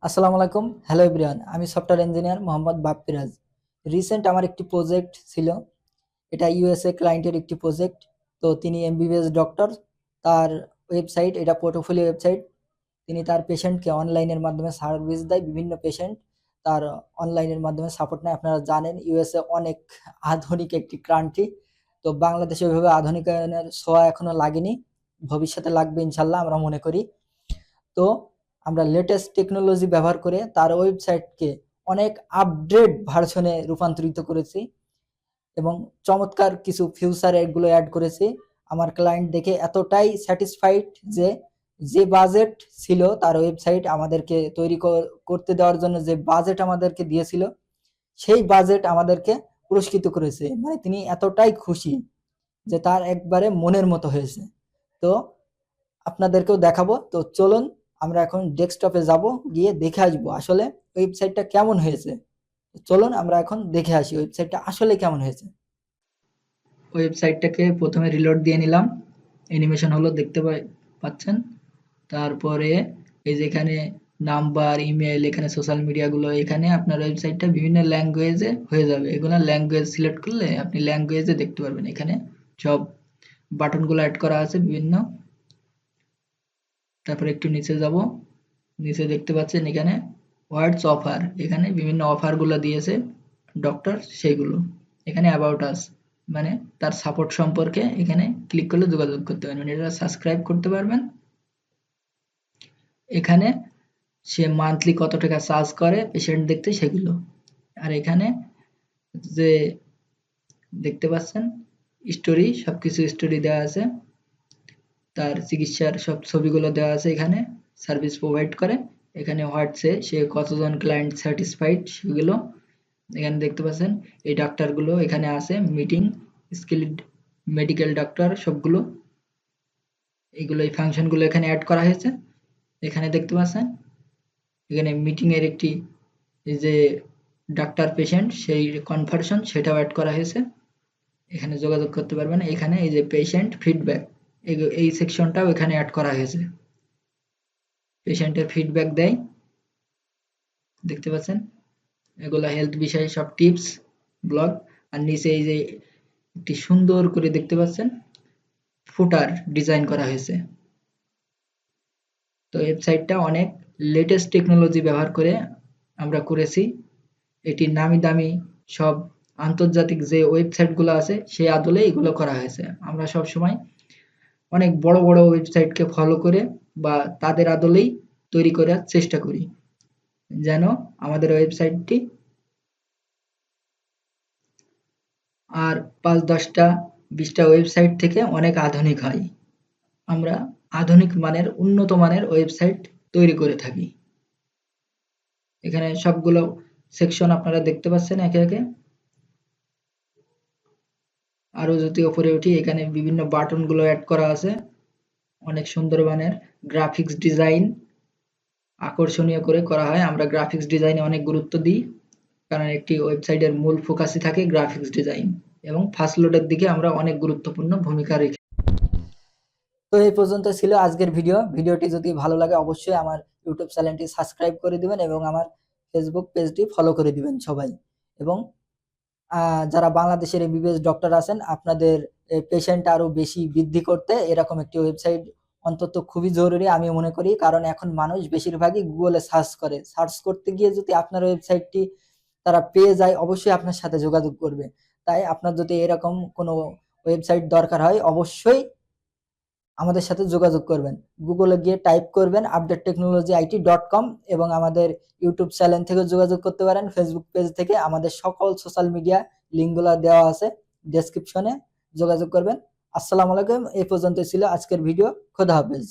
আসসালামু আলাইকুম। Hello everyone, আমি software engineer Mohammad Bappiraj. Recent আমার একটি প্রজেক্ট ছিল, এটা ইউএসএ ক্লায়েন্টের একটি প্রজেক্ট। তো তিনি এমবিবিএস ডক্টর, তার ওয়েবসাইট, এটা পোর্টফোলিও ওয়েবসাইট। তিনি তার পেশেন্টকে অনলাইনের মাধ্যমে সার্ভিস দেয়, বিভিন্ন পেশেন্ট তার অনলাইনের মাধ্যমে সাপোর্ট নেয়। আপনারা জানেন ইউএসএ অনেক আধুনিক একটি কান্ট্রি। তো বাংলাদেশে ওইভাবে আধুনিকায়নের ছোঁয়া এখনো লাগেনি, ভবিষ্যতে লাগবে ইনশাল্লাহ আমরা মনে করি। তো আমরা লেটেস্ট টেকনোলজি ব্যবহার করে তার ওয়েবসাইটকে অনেক আপডেট ভার্সনে রূপান্তরিত করেছি এবং চমৎকার কিছু ফিউচার এগুলো অ্যাড করেছি। আমার ক্লায়েন্ট দেখে এতটাই স্যাটিসফাইড যে যে বাজেট ছিল তার ওয়েবসাইট আমাদেরকে তৈরি করতে দেওয়ার জন্য, যে বাজেট আমাদেরকে দিয়েছিল সেই বাজেট আমাদেরকে পুরস্কৃত করেছে। মানে তিনি এতটাই খুশি যে তার একবারে মনের মতো হয়েছে। তো আপনাদেরকেও দেখাবো। তো চলুন আমরা এখন ডেস্কটপে যাব, গিয়ে দেখে আসবো আসলে ওয়েবসাইটটা কেমন হয়েছে। চলুন আমরা এখন দেখে আসি ওয়েবসাইটটা আসলে কেমন হয়েছে। ওয়েবসাইটটাকে প্রথমে রিলোড দিয়ে নিলাম, অ্যানিমেশন হলো দেখতে পাচ্ছেন। তারপরে এই যে এখানে নাম্বার, ইমেল, এখানে সোশ্যাল মিডিয়াগুলো, এখানে আপনার ওয়েবসাইটটা বিভিন্ন ল্যাঙ্গুয়েজে হয়ে যাবে। এগুলো ল্যাঙ্গুয়েজ সিলেক্ট করলে আপনি ল্যাঙ্গুয়েজে দেখতে পারবেন। এখানে সব বাটনগুলো অ্যাড করা আছে বিভিন্ন। তারপরে একটু নিচে যাব, নিচে দেখতে পাচ্ছেন এখানে হোয়াটস অফার, এখানে বিভিন্ন অফারগুলো দিয়েছে ডক্টর, সেইগুলো। এখানে অ্যাবাউট আস, মানে তার সাপোর্ট সম্পর্কে এখানে ক্লিক করলে যোগাযোগ করতে পারবেন, এটা সাবস্ক্রাইব করতে পারবেন। এখানে সে মান্থলি কত টাকা চার্জ করে পেশেন্ট দেখতে সেগুলো। আর এখানে যে দেখতে পাচ্ছেন স্টোরি, সবকিছু স্টোরি দেওয়া আছে, তার চিকিৎসার সব ছবিগুলো দেওয়া আছে, এখানে সার্ভিস প্রোভাইড করে। এখানে হোয়াটসে সে কতজন ক্লায়েন্ট স্যাটিসফাইড সেগুলো এখানে দেখতে পাচ্ছেন। এই ডাক্তারগুলো এখানে আছে, মিটিং স্কিলড মেডিকেল ডাক্তার সবগুলো, এইগুলো এই ফাংশনগুলো এখানে অ্যাড করা হয়েছে। এখানে দেখতে পাচ্ছেন এখানে মিটিং এর একটি যে ডাক্তার পেশেন্ট সেই কনভারসেশন সেটাও অ্যাড করা হয়েছে, এখানে যোগাযোগ করতে পারবেন। এখানে এই যে পেশেন্ট ফিডব্যাক, এই সেকশনটাও এখানে অ্যাড করা হয়েছে, পেশেন্টের ফিডব্যাক দেয় দেখতে পাচ্ছেন। এগুলো হেলথ বিষয়ে সব টিপস ব্লগ। আর নিচে এই যে একটি সুন্দর করে দেখতে পাচ্ছেন ফুটার ডিজাইন করা হয়েছে। তো ওয়েবসাইটটা অনেক লেটেস্ট টেকনোলজি ব্যবহার করে আমরা করেছি। এটি নামি দামি সব আন্তর্জাতিক যে ওয়েবসাইটগুলো আছে সেই আদলে এগুলো করা হয়েছে। আমরা সব সময় অনেক বড় বড় ওয়েবসাইটকে ফলো করে বা তাদের আদলেই তৈরি করার চেষ্টা করি, যেন আমাদের ওয়েবসাইটটি আর ৫-১০টা ২০টা ওয়েবসাইট থেকে অনেক আধুনিক হয়। আমরা আধুনিক মানের, উন্নত মানের ওয়েবসাইট তৈরি করে থাকি। এখানে সবগুলো সেকশন আপনারা দেখতে পাচ্ছেন একে একে। আরো যদি উপরে উঠি, এখানে বিভিন্ন বাটনগুলো অ্যাড করা আছে, অনেক সুন্দর মানের গ্রাফিক্স ডিজাইন আকর্ষণীয় করে করা হয়। আমরা গ্রাফিক্স ডিজাইনে অনেক গুরুত্ব দিই, কারণ একটি ওয়েবসাইটের মূল ফোকাসই থাকে গ্রাফিক্স ডিজাইন, এবং ফার্স্ট লোডের দিকে আমরা অনেক গুরুত্বপূর্ণ ভূমিকা রাখি। তো এই পর্যন্ত ছিল আজকের ভিডিওটি যদি ভালো লাগে অবশ্যই আমার ইউটিউব চ্যানেলটি সাবস্ক্রাইব করে দিবেন এবং আমার ফেসবুক পেজটি ফলো করে দিবেন সবাই। এবং যারা বাংলাদেশের এমবিবিএস ডক্টর আছেন, আপনাদের পেশেন্ট আরো বেশি বৃদ্ধি করতে এরকম একটি ওয়েবসাইট অন্তত খুবই জরুরি আমি মনে করি। কারণ এখন মানুষ বেশিরভাগই গুগলে সার্চ করতে গিয়ে যদি আপনার ওয়েবসাইটটি তারা পেয়ে যায়, অবশ্যই আপনার সাথে যোগাযোগ করবে। তাই আপনার যদি এরকম কোনো ওয়েবসাইট দরকার হয় অবশ্যই আমাদের সাথে যোগাযোগ করবেন। গুগলে গিয়ে টাইপ করবেন updatetechnologyit.com এবং আমাদের ইউটিউব চ্যানেল থেকে যোগাযোগ করতে পারেন, ফেসবুক পেজ থেকে। আমাদের সকল সোশ্যাল মিডিয়া লিঙ্কগুলো দেওয়া আছে ডেসক্রিপশনে, যোগাযোগ করবেন। আসসালামু আলাইকুম। এই পর্যন্ত ছিল আজকের ভিডিও। খোদা হাফেজ।